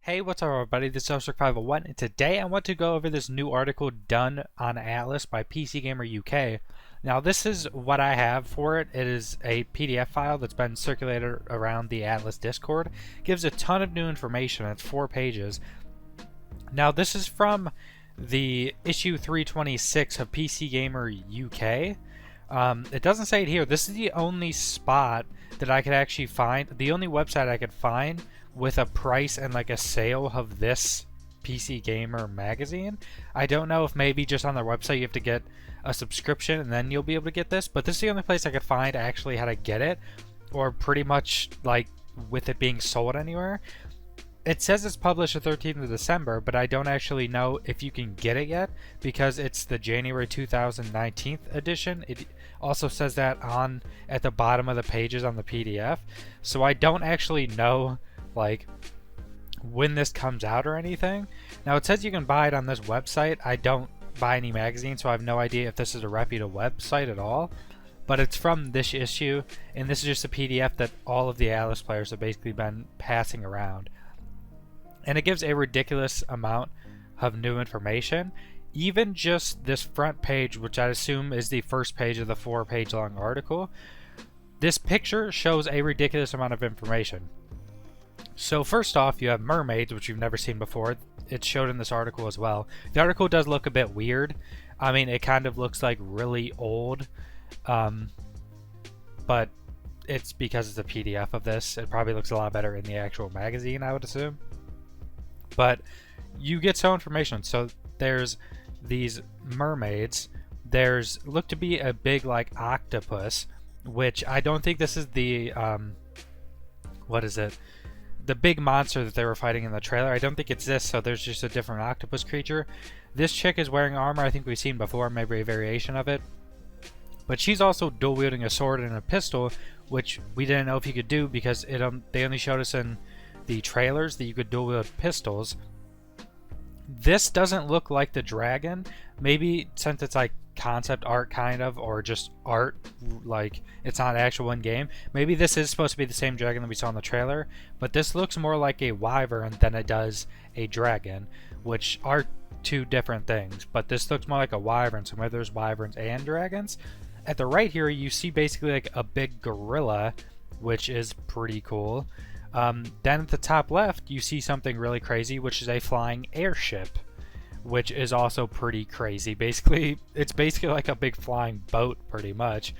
Hey, what's up everybody, this is Survival1, and today I want to go over this new article done on Atlas by PC Gamer UK. Now this is what I have for it. It is a PDF file that's been circulated around the Atlas Discord. It gives a ton of new information. It's 4 pages. Now this is from the issue 326 of PC Gamer UK. It doesn't say it here. This is the only spot that I could actually find, the only website I could find with a price and like a sale of this PC Gamer magazine. I don't know if maybe just on their website you have to get a subscription and then you'll be able to get this, but this is the only place I could find actually how to get it, or pretty much like with it being sold anywhere. It says it's published the 13th of December, but I don't actually know if you can get it yet because it's the January 2019 edition. It also says that on at the bottom of the pages on the PDF. So I don't actually know like when this comes out or anything. Now it says you can buy it on this website. I don't buy any magazines, so I have no idea if this is a reputable website at all. But it's from this issue, and this is just a PDF that all of the Atlas players have basically been passing around. And it gives a ridiculous amount of new information. Even just this front page, which I assume is the first page of the 4-page long article, this picture shows a ridiculous amount of information. So first off, you have mermaids, which you've never seen before. It's showed in this article as well. The article does look a bit weird. I mean, it kind of looks like really old, but it's because it's a PDF of this. It probably looks a lot better in the actual magazine, I would assume. But you get some information. So there's these mermaids. There's look to be a big like octopus, which I don't think this is the what is it? The big monster that they were fighting in the trailer. I don't think it's this, so there's just a different octopus creature. This chick is wearing armor I think we've seen before, maybe a variation of it. But she's also dual wielding a sword and a pistol, which we didn't know if you could do because they only showed us in the trailers that you could dual wield pistols. This doesn't look like the dragon. Maybe since it's like concept art kind of, or just art, like it's not actual in game. Maybe this is supposed to be the same dragon that we saw in the trailer, but this looks more like a wyvern than it does a dragon, which are two different things. But this looks more like a wyvern, so maybe there's wyverns and dragons. At the right here, you see basically like a big gorilla, which is pretty cool. Then at the top left, you see something really crazy, which is a flying airship, which is also pretty crazy. Basically, it's basically like a big flying boat, pretty much.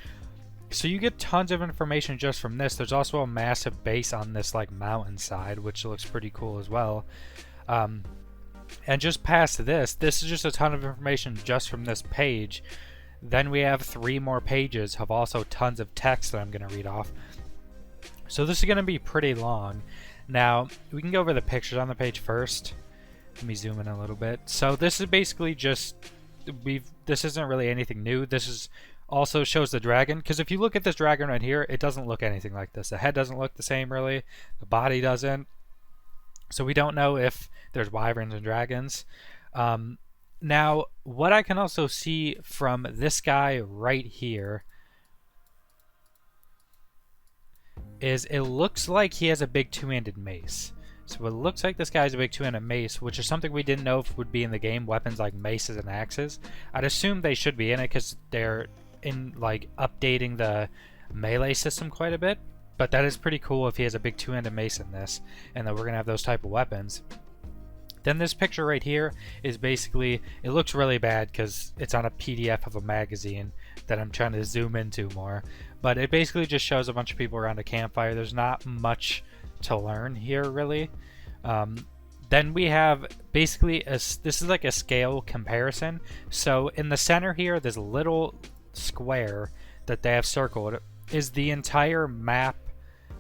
So you get tons of information just from this. There's also a massive base on this like mountainside, which looks pretty cool as well. And just past this is just a ton of information just from this page. Then we have 3 more pages of also tons of text that I'm going to read off. So this is going to be pretty long. Now, we can go over the pictures on the page first. Let me zoom in a little bit. So this is basically just, this isn't really anything new. This is also shows the dragon, because if you look at this dragon right here, it doesn't look anything like this. The head doesn't look the same really. The body doesn't. So we don't know if there's wyverns and dragons. Now, what I can also see from this guy right here is it looks like he has a big 2-handed mace. So it looks like this guy has a big 2-handed mace, which is something we didn't know if would be in the game, weapons like maces and axes. I'd assume they should be in it because they're in like updating the melee system quite a bit. But that is pretty cool if he has a big 2-handed mace in this, and that we're going to have those type of weapons. Then this picture right here is basically, it looks really bad because it's on a PDF of a magazine that I'm trying to zoom into more. But it basically just shows a bunch of people around a campfire. There's not much to learn here really. Then we have basically, this is like a scale comparison. So in the center here, this little square that they have circled is the entire map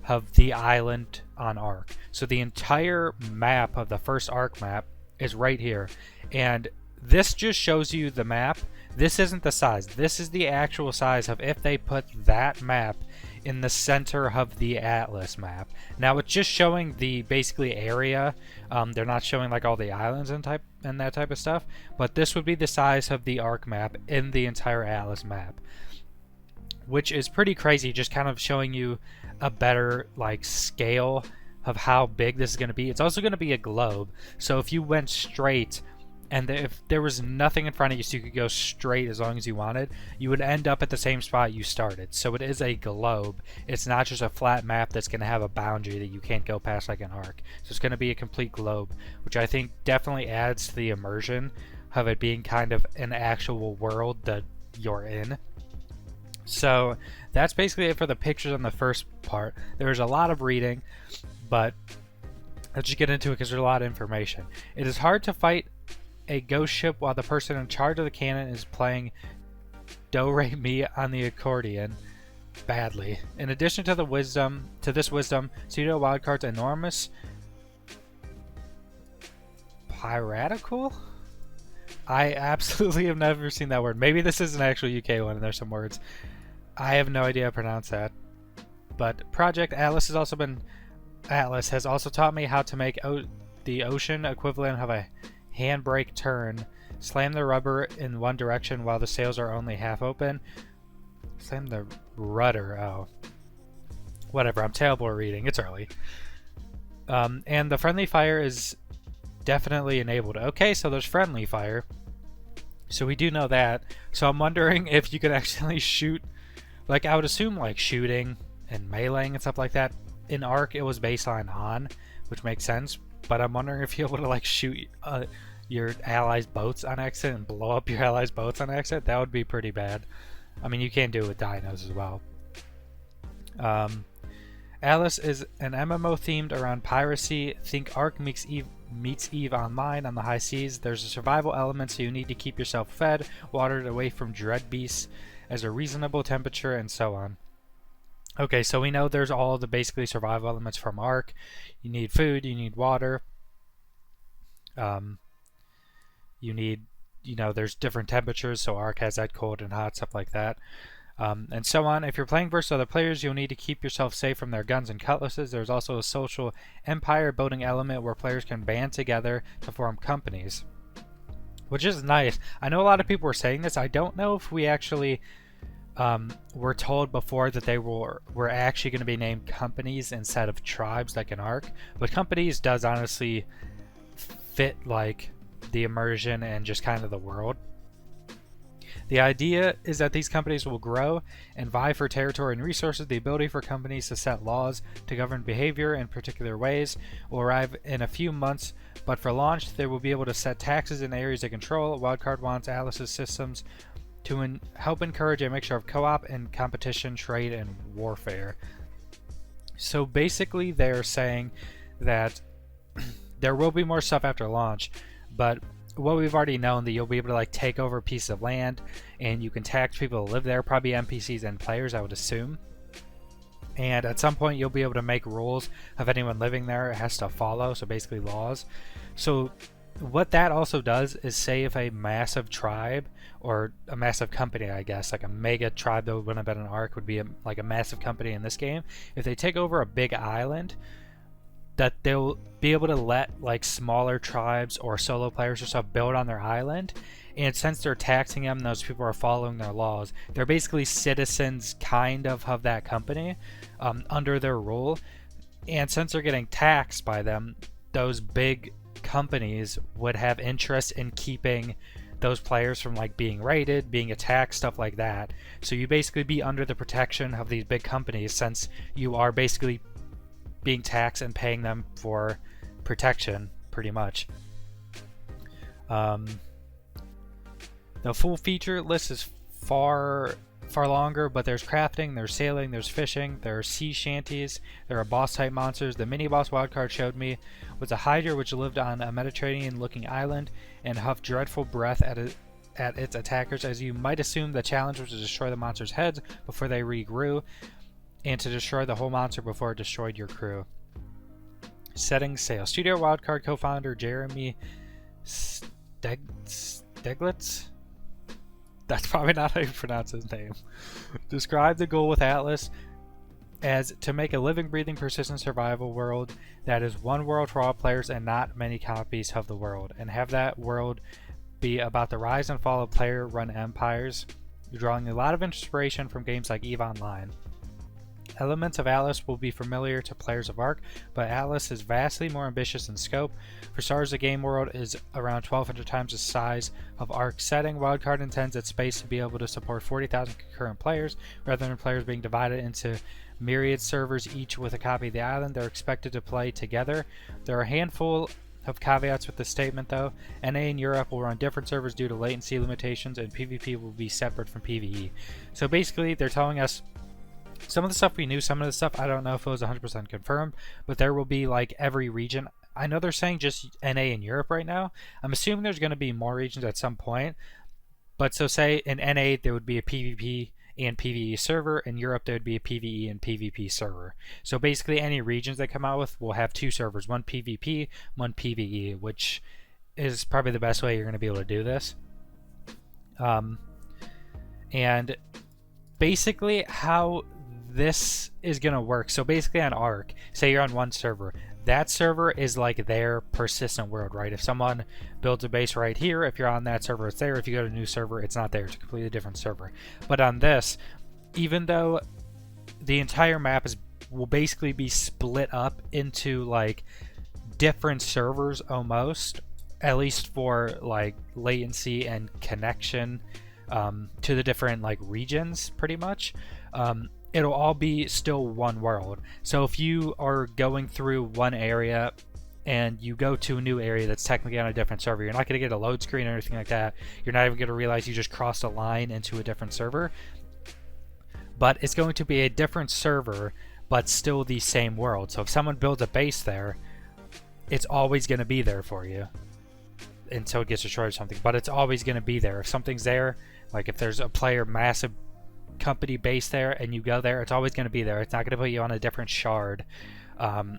of the island on Ark. So the entire map of the first Ark map is right here, and this just shows you the map. This isn't the size. This is the actual size of if they put that map in the center of the Atlas map. Now it's just showing the basically area. They're not showing like all the islands and that type of stuff, but this would be the size of the Ark map in the entire Atlas map, which is pretty crazy, just kind of showing you a better like scale of how big this is going to be. It's also going to be a globe, so if you went straight and if there was nothing in front of you so you could go straight as long as you wanted, you would end up at the same spot you started. So it is a globe. It's not just a flat map that's going to have a boundary that you can't go past like an arc. So it's going to be a complete globe, which I think definitely adds to the immersion of it being kind of an actual world that you're in. So that's basically it for the pictures on the first part. There's a lot of reading, but let's just get into it because there's a lot of information. It is hard to fight a ghost ship while the person in charge of the cannon is playing Do Re Mi on the accordion badly. In addition to this wisdom, pseudo wildcard's enormous piratical? I absolutely have never seen that word. Maybe this is an actual UK one and there's some words. I have no idea how to pronounce that. But Project Atlas has also taught me how to make the ocean equivalent of a handbrake turn. Slam the rubber in one direction while the sails are only half open. Slam the rudder. Oh. Whatever, I'm terrible at reading. It's early. And the friendly fire is definitely enabled. Okay, so there's friendly fire. So we do know that. So I'm wondering if you could actually shoot. Like, I would assume like shooting and meleeing and stuff like that. In Ark, it was baseline on, which makes sense. But I'm wondering if you're able to like shoot your allies' boats on accident and blow up your allies' boats on accident. That would be pretty bad. I mean, you can do it with dinos as well. Atlas is an MMO themed around piracy. Think Ark meets Eve Online on the high seas. There's a survival element, so you need to keep yourself fed, watered, away from dread beasts, as a reasonable temperature, and so on. Okay, so we know there's all the basically survival elements from Ark. You need food, you need water. You need, there's different temperatures, so Ark has that cold and hot, stuff like that. And so on. If you're playing versus other players, you'll need to keep yourself safe from their guns and cutlasses. There's also a social empire building element where players can band together to form companies, which is nice. I know a lot of people were saying this. I don't know if we actually were told before that they were actually going to be named companies instead of tribes like an Ark, but companies does honestly fit like the immersion and just kind of the world. The idea is that these companies will grow and vie for territory and resources. The ability for companies to set laws to govern behavior in particular ways will arrive in a few months, but for launch, they will be able to set taxes in areas they control. Wildcard wants Atlas's systems to help encourage a mixture of co-op and competition, trade, and warfare. So basically, they're saying that there will be more stuff after launch, but what we've already known, that you'll be able to like take over a piece of land and you can tax people to live there, probably NPCs and players, I would assume. And at some point you'll be able to make rules of anyone living there has to follow, so basically laws. So what that also does is say if a massive tribe or a massive company, I guess, like a mega tribe that would have been an Ark would be like a massive company in this game, if they take over a big island, that they'll be able to let like smaller tribes or solo players or stuff build on their island, and since they're taxing them, those people are following their laws. They're basically citizens kind of that company under their rule, and since they're getting taxed by them, those big companies would have interest in keeping those players from like being raided, being attacked, stuff like that. So you basically be under the protection of these big companies since you are basically being taxed and paying them for protection, pretty much. The full feature list is far longer, but there's crafting, there's sailing, there's fishing, there are sea shanties, there are boss type monsters. The mini boss wildcard showed me was a hydra which lived on a Mediterranean looking island and huffed dreadful breath at its attackers. As you might assume, the challenge was to destroy the monster's heads before they regrew, and to destroy the whole monster before it destroyed your crew. Setting sail. Studio Wildcard co-founder Jeremy Steglitz? That's probably not how you pronounce his name. Described the goal with Atlas as to make a living, breathing, persistent survival world that is one world for all players and not many copies of the world, and have that world be about the rise and fall of player-run empires, drawing a lot of inspiration from games like EVE Online. Elements of Atlas will be familiar to players of Ark, but Atlas is vastly more ambitious in scope. For starters, the game world is around 1,200 times the size of Ark's setting. Wildcard intends its space to be able to support 40,000 concurrent players, rather than players being divided into myriad servers, each with a copy of the island. They're expected to play together. There are a handful of caveats with this statement, though. NA in Europe will run different servers due to latency limitations, and PvP will be separate from PvE. So basically, they're telling us some of the stuff we knew, some of the stuff I don't know if it was 100% confirmed, but there will be like every region. I know they're saying just NA in Europe right now. I'm assuming there's going to be more regions at some point. But so say in NA there would be a PvP and PvE server. In Europe there would be a PvE and PvP server. So basically any regions they come out with will have two servers, one PvP, one PvE, which is probably the best way you're going to be able to do this. And basically how this is going to work. So basically on Ark, say you're on one server. That server is like their persistent world, right? If someone builds a base right here, if you're on that server, it's there. If you go to a new server, it's not there. It's a completely different server. But on this, even though the entire map will basically be split up into like different servers almost, at least for like latency and connection to the different like regions pretty much. It'll all be still one world. So if you are going through one area and you go to a new area that's technically on a different server, you're not going to get a load screen or anything like that. You're not even going to realize you just crossed a line into a different server. But it's going to be a different server, but still the same world. So if someone builds a base there, it's always going to be there for you until it gets destroyed or something. But it's always going to be there. If something's there, like if there's a player massive company base there and you go there, it's always going to be there. It's not going to put you on a different shard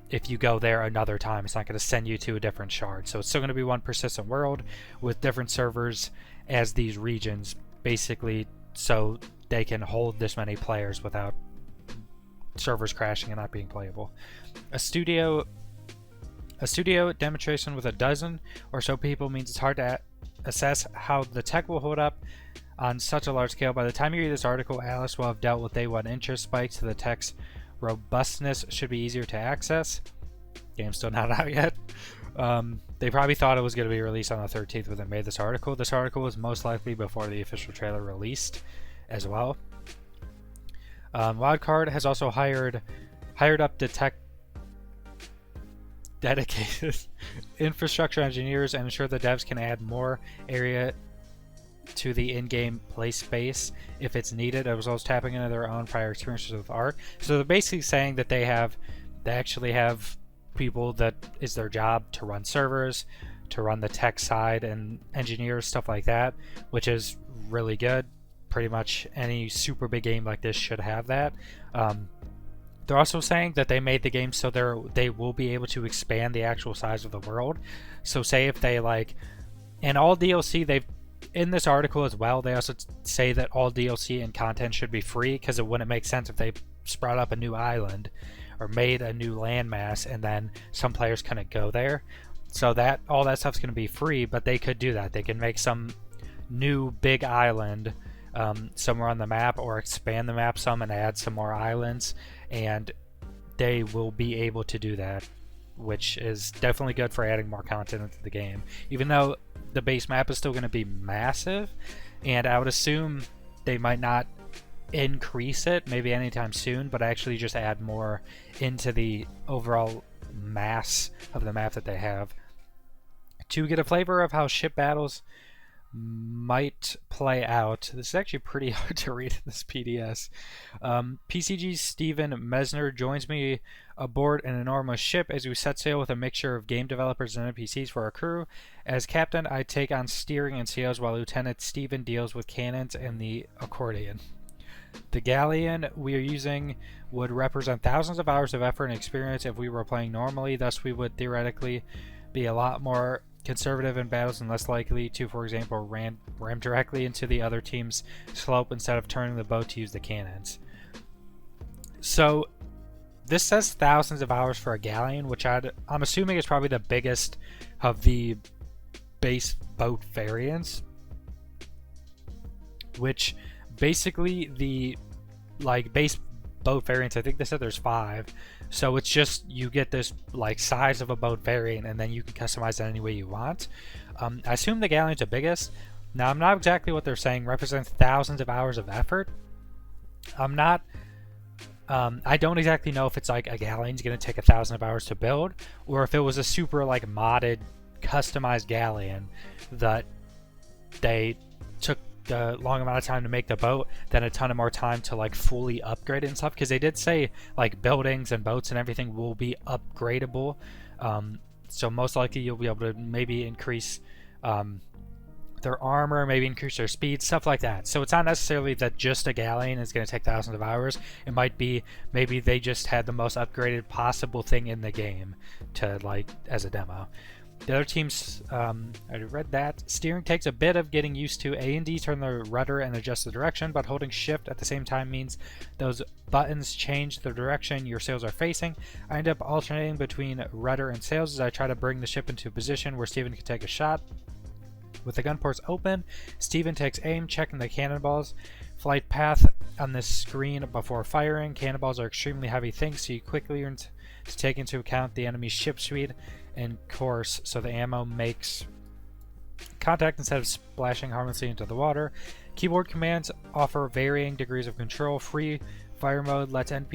if you go there another time. It's not going to send you to a different shard. So it's still going to be one persistent world with different servers as these regions, basically so they can hold this many players without servers crashing and not being playable. A studio demonstration with a dozen or so people means it's hard to assess how the tech will hold up on such a large scale. By the time you read this article, Atlas will have dealt with day one interest spikes, so the tech's robustness should be easier to access. Game's still not out yet. They probably thought it was going to be released on the 13th when they made this article. This article was most likely before the official trailer released as well. Wildcard has also hired up the tech dedicated infrastructure engineers and ensure the devs can add more area to the in-game play space if it's needed, as well as tapping into their own prior experiences with Ark. So they're basically saying that they actually have people that is their job to run servers, to run the tech side and engineers, stuff like that, which is really good. Pretty much any super big game like this should have that. They're also saying that they made the game so they will be able to expand the actual size of the world. So say if they and all DLC in this article as well, they also say that all DLC and content should be free, because it wouldn't make sense if they sprout up a new island or made a new landmass and then some players couldn't go there. So that all that stuff's going to be free, but they could do that. They can make some new big island somewhere on the map, or expand the map some and add some more islands, and they will be able to do that, which is definitely good for adding more content into the game. Even though the base map is still going to be massive, and I would assume they might not increase it maybe anytime soon, but actually just add more into the overall mass of the map that they have. To get a flavor of how ship battles might play out, this is actually pretty hard to read in this PDS. PCG's Steven Mesner joins me aboard an enormous ship as we set sail with a mixture of game developers and NPCs for our crew. As captain, I take on steering and sails, while Lieutenant Steven deals with cannons and the accordion. The galleon we are using would represent thousands of hours of effort and experience if we were playing normally, thus we would theoretically be a lot more conservative in battles and less likely to, for example, ram directly into the other team's slope instead of turning the boat to use the cannons. So this says thousands of hours for a galleon, which I'm assuming is probably the biggest of the base boat variants, which basically the base boat variants. I think they said there's 5. So it's just you get this like size of a boat variant, and then you can customize it any way you want. I assume the galleon's the biggest. Now I'm not exactly what they're saying represents thousands of hours of effort. I don't exactly know if it's like a galleon's going to take 1,000 hours to build, or if it was a super like modded, customized galleon that they took a long amount of time to make the boat, then a ton of more time to like fully upgrade it and stuff. Because they did say like buildings and boats and everything will be upgradable. So most likely you'll be able to maybe increase their armor, maybe increase their speed, stuff like that. So it's not necessarily that just a galleon is going to take thousands of hours. It might be maybe they just had the most upgraded possible thing in the game to like as a demo. The other teams, I already read that. Steering takes a bit of getting used to. A and D turn the rudder and adjust the direction, but holding shift at the same time means those buttons change the direction your sails are facing. I end up alternating between rudder and sails as I try to bring the ship into a position where Steven can take a shot. With the gun ports open, Steven takes aim, checking the cannonballs. Flight path on the screen before firing. Cannonballs are extremely heavy things, so you quickly learn to take into account the enemy's ship speed and course, so the ammo makes contact instead of splashing harmlessly into the water. Keyboard commands offer varying degrees of control. Free fire mode lets any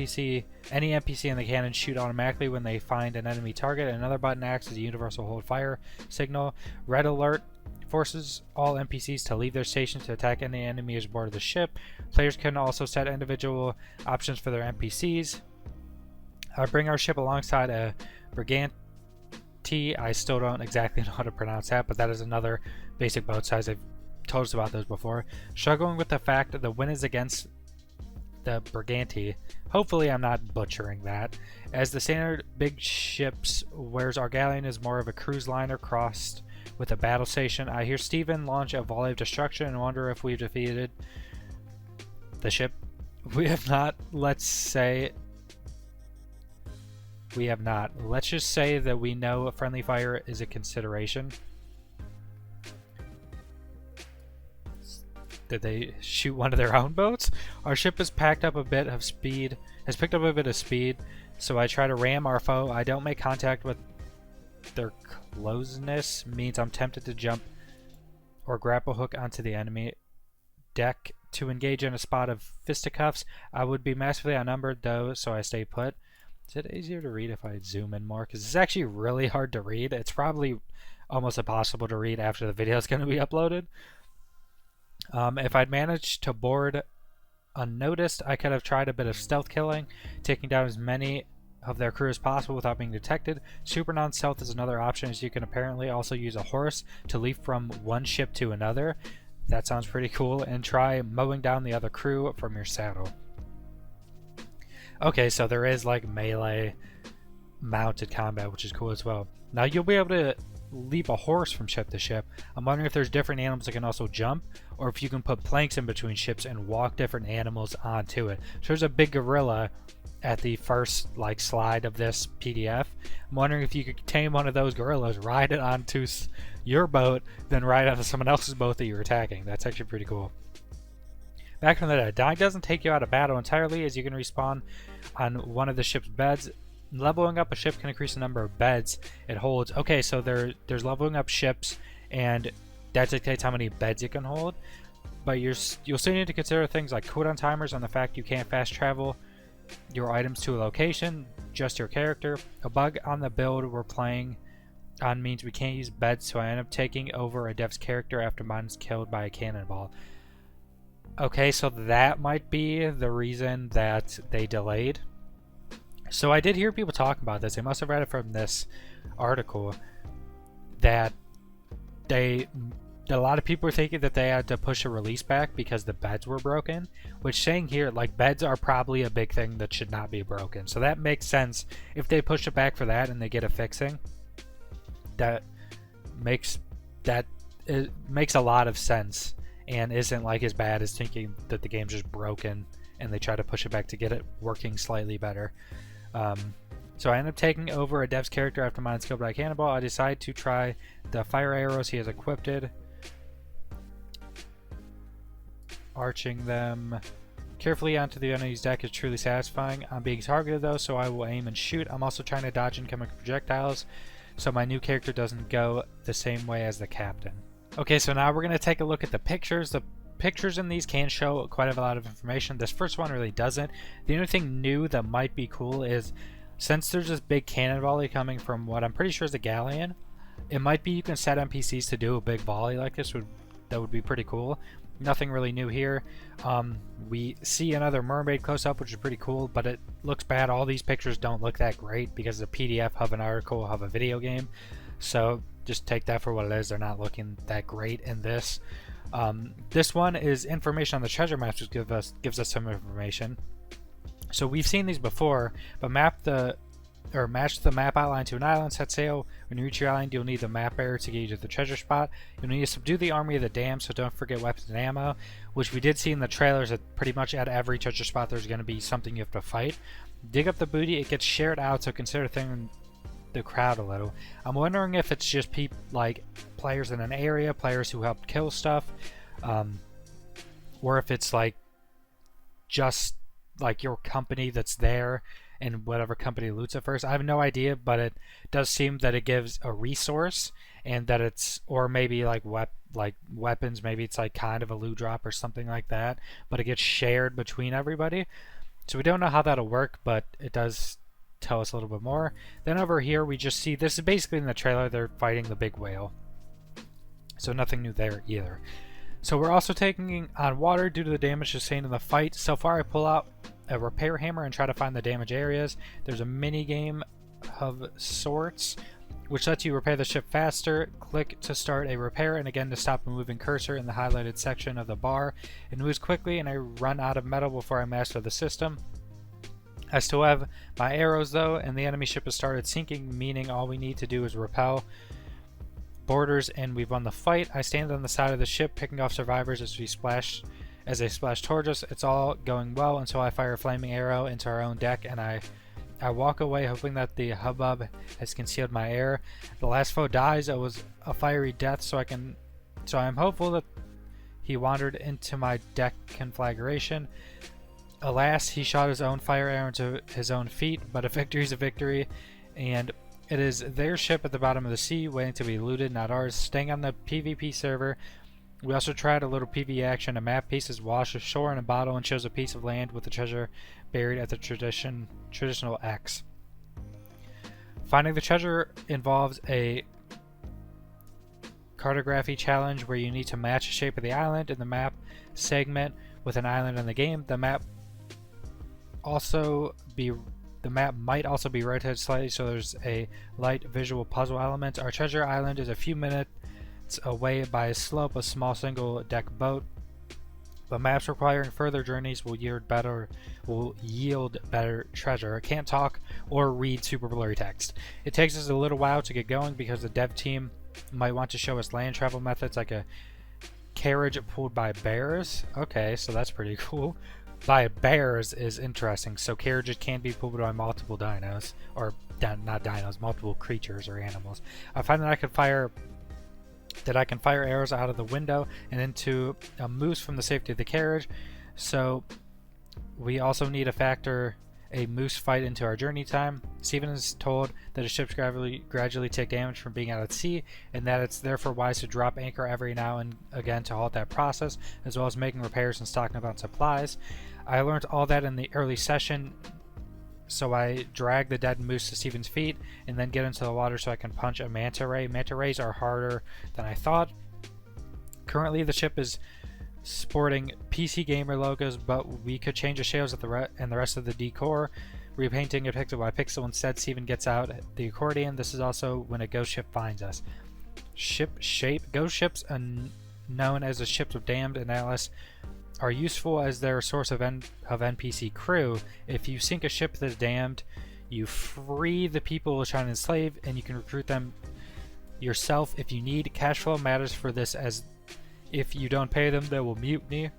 NPC in the cannon shoot automatically when they find an enemy target. Another button acts as a universal hold fire signal. Red alert forces all NPCs to leave their station to attack any enemy aboard of the ship. Players can also set individual options for their NPCs. Bring our ship alongside a Brigante. I still don't exactly know how to pronounce that, but that is another basic boat size. I've told us about those before. Struggling with the fact that the wind is against the Brigante. Hopefully I'm not butchering that. As the standard big ships, whereas our galleon is more of a cruise liner crossed with a battle station. I hear Steven launch a volley of destruction and wonder if we've defeated the ship. We have not. Let's say we have not. Let's just say that we know a friendly fire is a consideration. Did they shoot one of their own boats? Our ship has picked up a bit of speed, so I try to ram our foe. I don't make contact with their closeness, means I'm tempted to jump or grapple hook onto the enemy deck to engage in a spot of fisticuffs. I would be massively outnumbered though, so I stay put. Is it easier to read if I zoom in more? Because it's actually really hard to read. It's probably almost impossible to read after the video is going to be uploaded. If I'd managed to board unnoticed, I could have tried a bit of stealth killing, taking down as many of their crew as possible without being detected. Super non-stealth is another option, as you can apparently also use a horse to leap from one ship to another. That sounds pretty cool. And try mowing down the other crew from your saddle. Okay, so there is like melee mounted combat, which is cool as well. Now you'll be able to leap a horse from ship to ship. I'm wondering if there's different animals that can also jump, or if you can put planks in between ships and walk different animals onto it. So there's a big gorilla at the first like slide of this PDF. I'm wondering if you could tame one of those gorillas, ride it onto your boat, then ride onto someone else's boat that you're attacking. That's actually pretty cool. Back from the dead. Dying doesn't take you out of battle entirely, as you can respawn on one of the ship's beds. Leveling up a ship can increase the number of beds it holds. Okay, so there's leveling up ships, and that dictates how many beds it can hold. But you'll still need to consider things like cooldown timers on the fact you can't fast travel your items to a location, just your character. A bug on the build we're playing on means we can't use beds, so I end up taking over a dev's character after mine's killed by a cannonball. Okay, so that might be the reason that they delayed. So I did hear people talk about this. They must have read it from this article that a lot of people were thinking that they had to push a release back because the beds were broken, which saying here, like, beds are probably a big thing that should not be broken. So that makes sense if they push it back for that and they get a fixing. It makes a lot of sense and isn't like as bad as thinking that the game's just broken and they try to push it back to get it working slightly better. So I end up taking over a dev's character after mine's killed by a cannonball. I decide to try the fire arrows he has equipped, arching them. Carefully onto the enemy's deck is truly satisfying. I'm being targeted though, so I will aim and shoot. I'm also trying to dodge incoming projectiles, so my new character doesn't go the same way as the captain. Okay, so now we're going to take a look at the pictures. The pictures in these can show quite a lot of information. This first one really doesn't. The only thing new that might be cool is, since there's this big cannon volley coming from what I'm pretty sure is a galleon, it might be you can set NPCs to do a big volley like this. That would be pretty cool. Nothing really new here. We see another mermaid close up, which is pretty cool, but it looks bad. All these pictures don't look that great because the PDF of an article of a video game. So just take that for what it is. They're not looking that great in this. This one is information on the treasure maps, which gives us some information. So we've seen these before, but match the map outline to an island. Set sail. When you reach your island, you'll need the map bearer to get you to the treasure spot. You'll need to subdue the army of the damned, so don't forget weapons and ammo, which we did see in the trailers that pretty much at every treasure spot there's going to be something you have to fight. Dig up the booty. It gets shared out, so consider thinning the crowd a little. I'm wondering if it's just people like players in an area, players who helped kill stuff, or if it's like just like your company that's there and whatever company loots it first. I have no idea, but it does seem that it gives a resource, and that it's, or maybe like weapons, maybe it's like kind of a loot drop or something like that, but it gets shared between everybody. So we don't know how that'll work, but it does tell us a little bit more. Then over here we just see, this is basically in the trailer, they're fighting the big whale. So nothing new there either. So we're also taking on water due to the damage sustained in the fight. So far I pull out a repair hammer and try to find the damage areas. There's a mini game of sorts which lets you repair the ship faster. Click to start a repair, and again to stop the moving cursor in the highlighted section of the bar. It moves quickly and I run out of metal before I master the system. I still have my arrows though, and the enemy ship has started sinking, meaning all we need to do is repel boarders and we've won the fight. I stand on the side of the ship picking off survivors as they splash towards us. It's all going well until I fire a flaming arrow into our own deck, and I walk away hoping that the hubbub has concealed my error. The last foe dies. It was a fiery death, so I'm hopeful that he wandered into my deck conflagration. Alas, he shot his own fire arrow into his own feet, but a victory is a victory, and it is their ship at the bottom of the sea waiting to be looted, not ours. Staying on the PvP server, we also tried a little PvE action. A map piece is washed ashore in a bottle and shows a piece of land with the treasure buried at the traditional X. Finding the treasure involves a cartography challenge where you need to match the shape of the island in the map segment with an island in the game. The map might also be rotated slightly, so there's a light visual puzzle element. Our treasure island is a few minutes away by a slope, a small single deck boat. The maps requiring further journeys will yield better treasure. I can't talk or read super blurry text. It takes us a little while to get going because the dev team might want to show us land travel methods like a carriage pulled by bears. Okay, so that's pretty cool. By bears is interesting. So carriages can be pulled by multiple dinos, or not dinos, multiple creatures or animals. I find that I can fire arrows out of the window and into a moose from the safety of the carriage. So we also need to factor a moose fight into our journey time. Steven is told that his ships gradually take damage from being out at sea, and that it's therefore wise to drop anchor every now and again to halt that process, as well as making repairs and stocking up on supplies. I learned all that in the early session, so I drag the dead moose to Steven's feet and then get into the water so I can punch a manta ray. Manta rays are harder than I thought. Currently the ship is sporting PC Gamer logos, but we could change the shales and the rest of the decor, repainting it pixel by pixel. Instead, Steven gets out the accordion. This is also when a ghost ship finds us. Ship shape. Ghost ships, known as the ships of damned and Alice, are useful as their source of NPC crew. If you sink a ship that is damned, you free the people trying to enslave, and you can recruit them yourself if you need. Cash flow matters for this, as if you don't pay them, they will mutiny.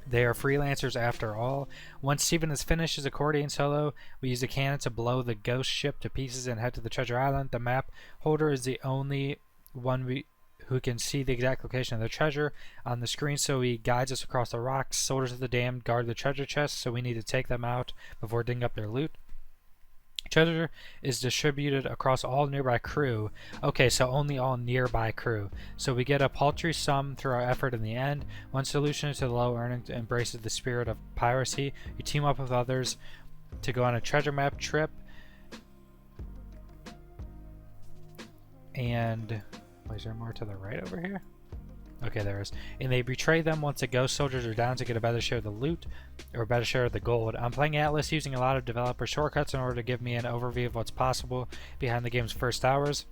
They are freelancers after all. Once Steven has finished his accordion solo, we use a cannon to blow the ghost ship to pieces and head to the treasure island. The map holder is the only one who can see the exact location of the treasure on the screen, so he guides us across the rocks. Soldiers of the dam guard the treasure chests, so we need to take them out before digging up their loot. Treasure is distributed across all nearby crew. Okay, so only all nearby crew. So we get a paltry sum through our effort in the end. One solution to the low earnings embraces the spirit of piracy. You team up with others to go on a treasure map trip. And is there more to the right over here? Okay, there is. And they betray them once the ghost soldiers are down to get a better share of the loot, or a better share of the gold. I'm playing Atlas using a lot of developer shortcuts in order to give me an overview of what's possible behind the game's first hours.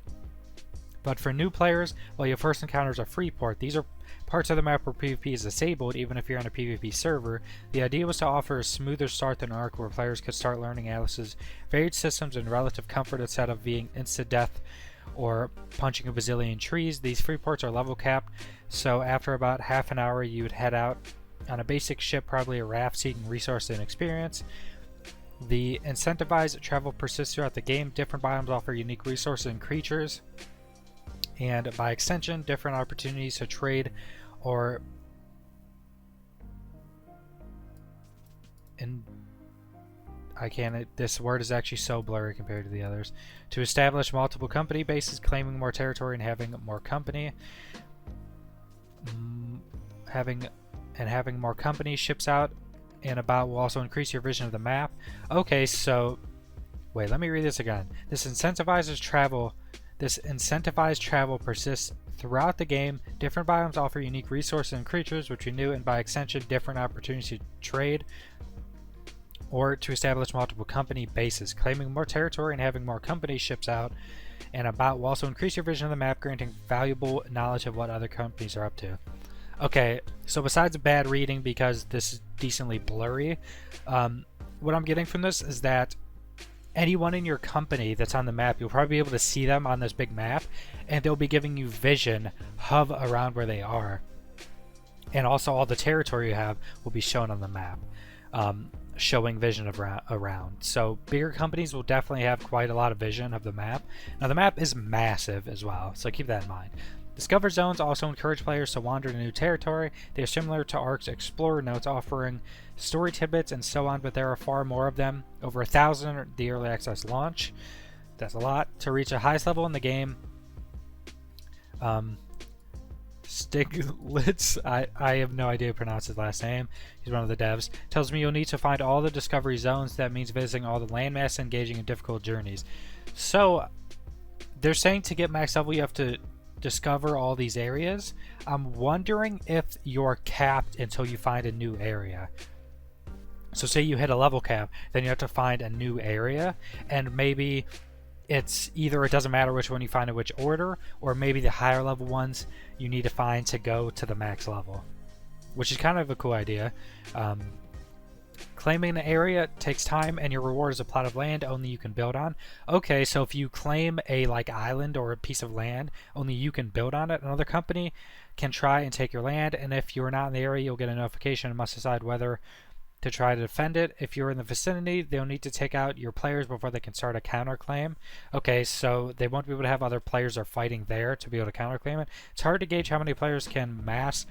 But for new players, well, your first encounter is a free port. These are parts of the map where PvP is disabled, even if you're on a PvP server. The idea was to offer a smoother start than Ark, where players could start learning Atlas's varied systems and relative comfort instead of being insta-death or punching a bazillion trees. These free ports are level capped, so after about half an hour you would head out on a basic ship, probably a raft, seeking resources and experience. The incentivized travel persists throughout the game. Different biomes offer unique resources and creatures, and by extension, different opportunities to trade or this word is actually so blurry compared to the others. To establish multiple company bases, claiming more territory and having more company. Having more company ships out and about will also increase your vision of the map. Okay, so wait, let me read this again. This incentivized travel persists throughout the game. Different biomes offer unique resources and creatures which renew, and by extension, different opportunities to trade or to establish multiple company bases. Claiming more territory and having more company ships out and about will also increase your vision of the map, granting valuable knowledge of what other companies are up to. Okay, so besides bad reading, because this is decently blurry, what I'm getting from this is that anyone in your company that's on the map, you'll probably be able to see them on this big map, and they'll be giving you vision of around where they are. And also all the territory you have will be shown on the map. Showing vision of around. So bigger companies will definitely have quite a lot of vision of the map. Now the map is massive as well, so keep that in mind. Discover zones also encourage players to wander to new territory. They are similar to Ark's Explorer notes, offering story tidbits and so on, but there are far more of them. Over 1,000 at the early access launch. That's a lot. To reach the highest level in the game, Stiglitz, I have no idea how to pronounce his last name, he's one of the devs, tells me you'll need to find all the discovery zones. That means visiting all the landmass and engaging in difficult journeys. So they're saying to get max level you have to discover all these areas. I'm wondering if you're capped until you find a new area. So say you hit a level cap, then you have to find a new area, and maybe it's either it doesn't matter which one you find in which order, or maybe the higher level ones you need to find to go to the max level, which is kind of a cool idea. Claiming an area takes time, and your reward is a plot of land only you can build on. Okay, so if you claim a island or a piece of land, only you can build on it. Another company can try and take your land, and if you're not in the area, you'll get a notification and must decide whether to try to defend it. If you're in the vicinity, they'll need to take out your players before they can start a counterclaim. Okay, so they won't be able to have other players are fighting there to be able to counterclaim it. It's hard to gauge how many players can mass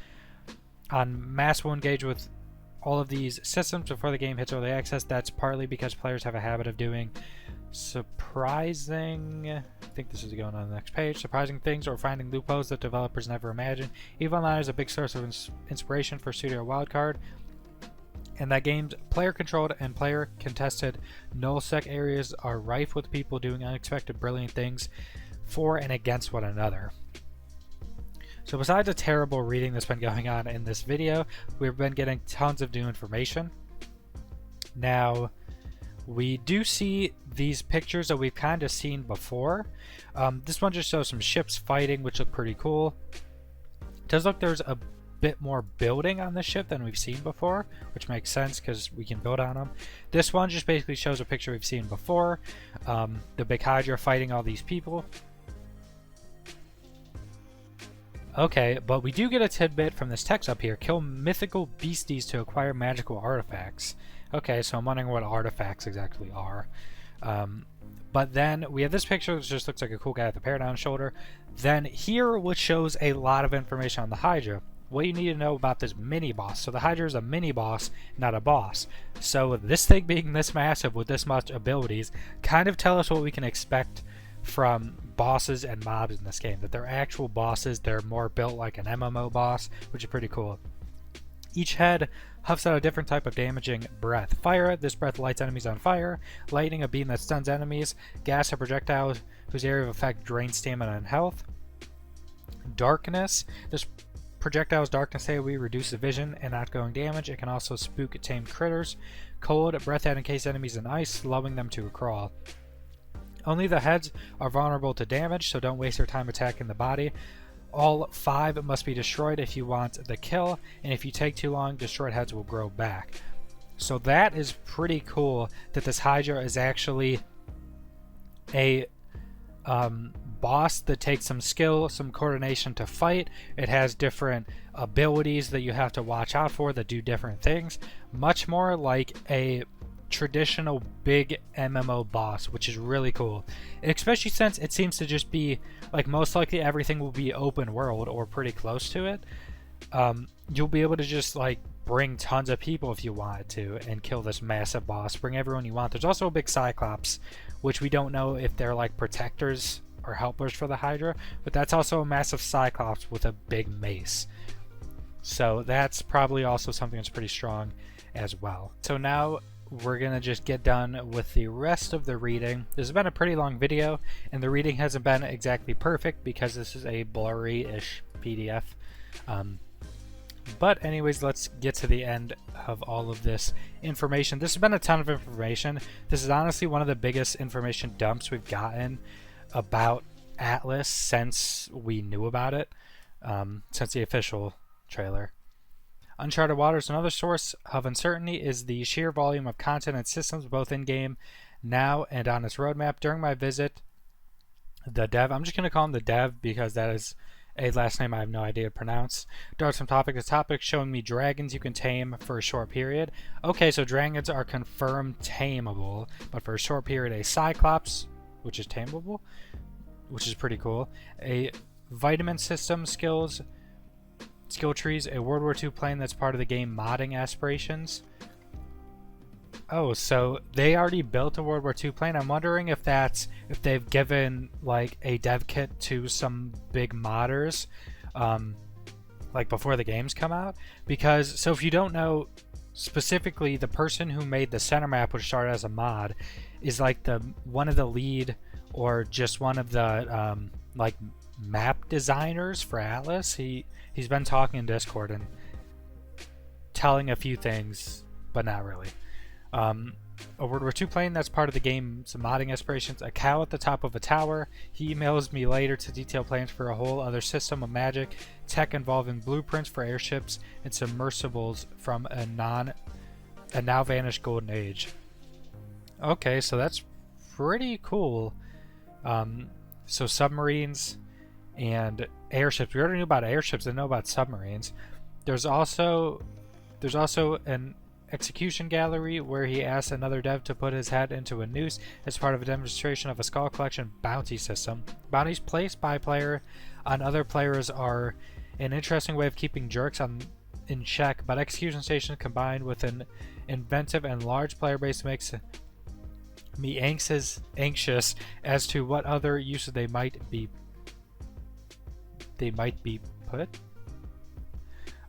will engage with all of these systems before the game hits early access. That's partly because players have a habit of doing surprising, I think this is going on the next page, surprising things or finding loopholes that developers never imagined. EVE Online is a big source of inspiration for Studio Wildcard, and that game's player-controlled and player-contested nullsec areas are rife with people doing unexpected brilliant things for and against one another. So besides the terrible reading that's been going on in this video, we've been getting tons of new information. Now, we do see these pictures that we've kind of seen before. This one just shows some ships fighting, which look pretty cool. It does look there's a bit more building on the ship than we've seen before, which makes sense because we can build on them. This one just basically shows a picture we've seen before. The big Hydra fighting all these people. Okay, but we do get a tidbit from this text up here. Kill mythical beasties to acquire magical artifacts. Okay, so I'm wondering what artifacts exactly are. But then we have this picture which just looks like a cool guy with a paradox shoulder. Then here, which shows a lot of information on the Hydra. What you need to know about this mini boss. So the Hydra is a mini boss, not a boss. So this thing being this massive with this much abilities kind of tell us what we can expect from bosses and mobs in this game. That they're actual bosses, they're more built like an MMO boss, which is pretty cool. Each head huffs out a different type of damaging breath. Fire, this breath lights enemies on fire. Lightning, a beam that stuns enemies. Gas, a projectile whose area of effect drains stamina and health. Darkness, this projectile's darkness AoE reduces vision and outgoing damage. It can also spook tamed critters. Cold, breath that encases enemies in ice, slowing them to a crawl. Only the heads are vulnerable to damage, so don't waste your time attacking the body. All 5 must be destroyed if you want the kill, and if you take too long, destroyed heads will grow back. So that is pretty cool that this Hydra is actually a boss that takes some skill, some coordination to fight. It has different abilities that you have to watch out for that do different things. Much more like a traditional big MMO boss, which is really cool, especially since it seems to just be like most likely everything will be open world or pretty close to it. You'll be able to just like bring tons of people if you wanted to and kill this massive boss, bring everyone you want. There's also a big Cyclops, which we don't know if they're like protectors or helpers for the Hydra, but that's also a massive Cyclops with a big mace, so that's probably also something that's pretty strong as well. So now we're gonna just get done with the rest of the reading. This has been a pretty long video, and the reading hasn't been exactly perfect because this is a blurry-ish PDF. But anyways, let's get to the end of all of this information. This has been a ton of information. This is honestly one of the biggest information dumps we've gotten about Atlas since we knew about it, since the official trailer. Uncharted Waters, another source of uncertainty is the sheer volume of content and systems both in-game now and on its roadmap. During my visit, the dev, I'm just going to call him the dev because that is a last name I have no idea to pronounce, darts from topic to topic, showing me dragons you can tame for a short period. Okay, so dragons are confirmed tameable, but for a short period, a Cyclops, which is tameable, which is pretty cool. A vitamin system skill trees, a World War II plane that's part of the game modding aspirations. Oh, so they already built a World War II plane. I'm wondering if they've given like a dev kit to some big modders, like before the games come out. Because, so if you don't know, specifically the person who made the center map, which started as a mod, is like one of the lead or just one of the like map designers for Atlas. He's been talking in Discord and telling a few things, but not really. A World War II plane that's part of the game's modding aspirations. A cow at the top of a tower. He emails me later to detail plans for a whole other system of magic. Tech involving blueprints for airships and submersibles from a now vanished golden age. Okay, so that's pretty cool. So submarines and airships. We already knew about airships and know about submarines. There's also an execution gallery where he asks another dev to put his head into a noose as part of a demonstration of a skull collection bounty system. Bounties placed by player on other players are an interesting way of keeping jerks in check, but execution stations combined with an inventive and large player base makes me anxious as to what other uses they might be put.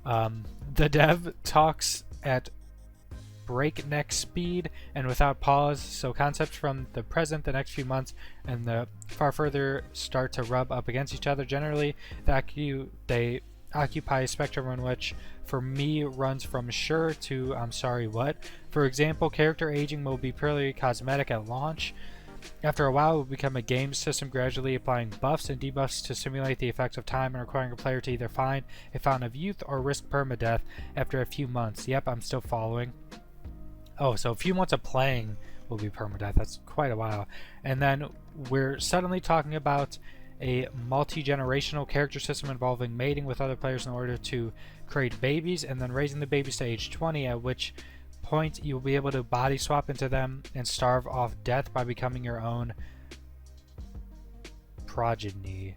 The dev talks at breakneck speed and without pause, so concepts from the present, the next few months, and the far further start to rub up against each other. Generally, they occupy a spectrum in which, for me, runs from sure to I'm sorry what. For example, character aging will be purely cosmetic at launch. After a while, it will become a game system, gradually applying buffs and debuffs to simulate the effects of time and requiring a player to either find a fountain of youth or risk permadeath after a few months. Yep, I'm still following. Oh, so a few months of playing will be permadeath. That's quite a while. And then we're suddenly talking about a multi-generational character system involving mating with other players in order to create babies, and then raising the babies to age 20, at which point, you will be able to body swap into them and starve off death by becoming your own progeny.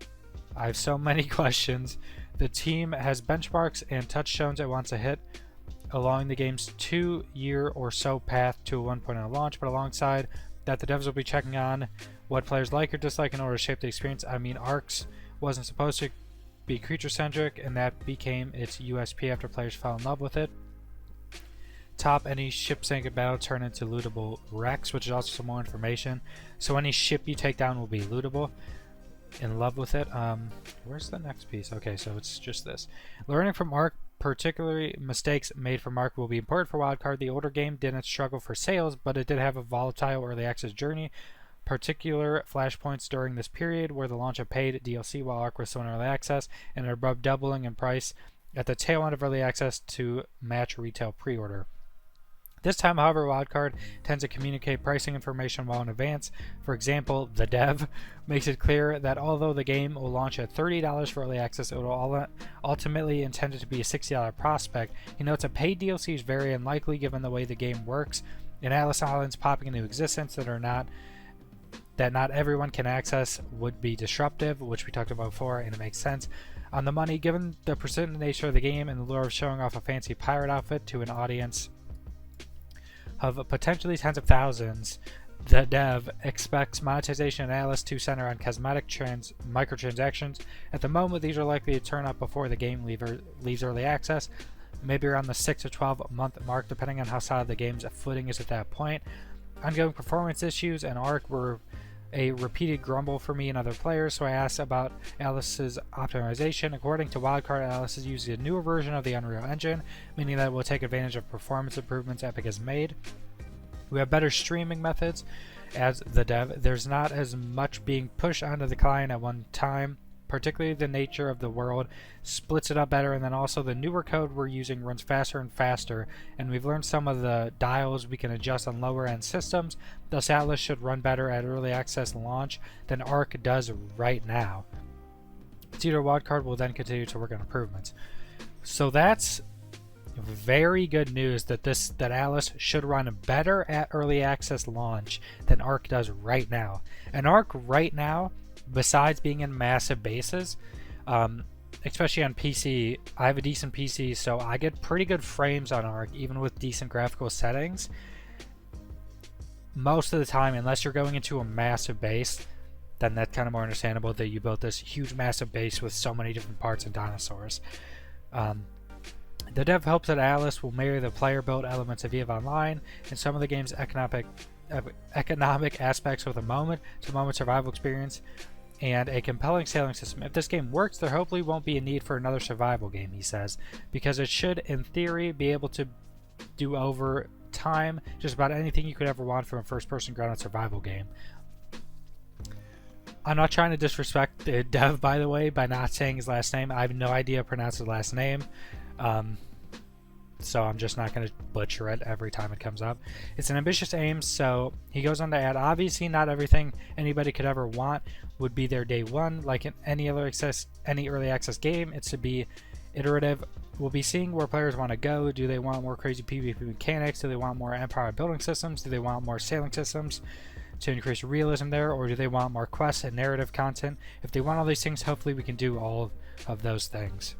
I have so many questions. The team has benchmarks and touchstones it wants to hit along the game's 2-year or so path to a 1.0 launch, but alongside that, the devs will be checking on what players like or dislike in order to shape the experience. I mean, Arcs wasn't supposed to be creature-centric, and that became its USP after players fell in love with it. Top any ship sinking battle turn into lootable wrecks, which is also some more information. So any ship you take down will be lootable. In love with it. Where's the next piece? Okay, so it's just this. Learning from Arc, particularly mistakes made from Arc, will be important for Wildcard. The older game didn't struggle for sales, but it did have a volatile early access journey. Particular flashpoints during this period were the launch of paid DLC while Arc was still in early access, and an abrupt doubling in price at the tail end of early access to match retail pre-order. This time, however, Wildcard tends to communicate pricing information well in advance. For example, the dev makes it clear that although the game will launch at $30 for early access, it will ultimately intended to be a $60 prospect. He notes that paid DLC is very unlikely given the way the game works, and Atlas Islands popping into existence that not everyone can access would be disruptive, which we talked about before, and it makes sense. On the money, given the persistent nature of the game and the lure of showing off a fancy pirate outfit to an audience of potentially tens of thousands, the dev expects monetization and Atlas to center on cosmetic microtransactions. At the moment, these are likely to turn up before the game leaves early access, maybe around the 6 to 12 month mark, depending on how solid the game's footing is at that point. Ongoing performance issues and Arc were a repeated grumble for me and other players, so I asked about Atlas's optimization. According to Wildcard, Atlas is using a newer version of the Unreal Engine, meaning that it will take advantage of performance improvements Epic has made. We have better streaming methods as the dev. There's not as much being pushed onto the client at one time. Particularly the nature of the world splits it up better, and then also the newer code we're using runs faster and faster, and we've learned some of the dials we can adjust on lower end systems. Thus Atlas should run better at early access launch than Arc does right now. Cedar Wildcard will then continue to work on improvements. So that's very good news that Atlas should run better at early access launch than Arc does right now. And Arc right now, besides being in massive bases, especially on PC, I have a decent PC, so I get pretty good frames on Arc, even with decent graphical settings. Most of the time, unless you're going into a massive base, then that's kind of more understandable that you built this huge massive base with so many different parts and dinosaurs. The dev hopes that Atlas will marry the player-built elements of EVE Online and some of the game's economic aspects with a moment-to-moment survival experience and a compelling sailing system. If this game works, there hopefully won't be a need for another survival game, he says, because it should, in theory, be able to do over time just about anything you could ever want from a first-person grounded survival game. I'm not trying to disrespect the dev, by the way, by not saying his last name. I have no idea how to pronounce his last name. So I'm just not going to butcher it every time it comes up. It's an ambitious aim, so he goes on to add, obviously not everything anybody could ever want would be there day one. Like in any early access game, it's to be iterative. We'll be seeing where players want to go. Do they want more crazy PvP mechanics? Do they want more empire building systems? Do they want more sailing systems to increase realism there? Or do they want more quests and narrative content? If they want all these things, hopefully we can do all of those things.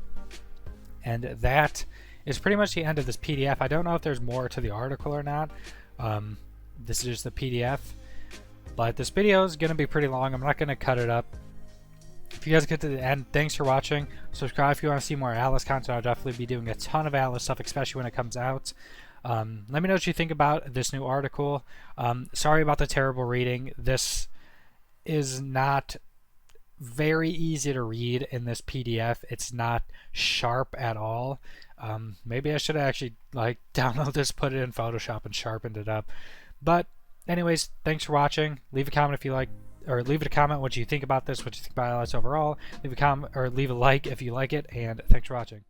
And that is pretty much the end of this PDF. I don't know if there's more to the article or not. This is just the PDF. But this video is going to be pretty long. I'm not going to cut it up. If you guys get to the end, thanks for watching. Subscribe if you want to see more Atlas content. I'll definitely be doing a ton of Atlas stuff, especially when it comes out. Let me know what you think about this new article. Sorry about the terrible reading. This is not very easy to read in this PDF. It's not sharp at all. Maybe I should actually download this, put it in Photoshop, and sharpened it up. But anyways, thanks for watching. Leave a comment if you like, or leave a comment what you think about this, what you think about Atlas overall. Leave a comment or leave a like if you like it, and thanks for watching.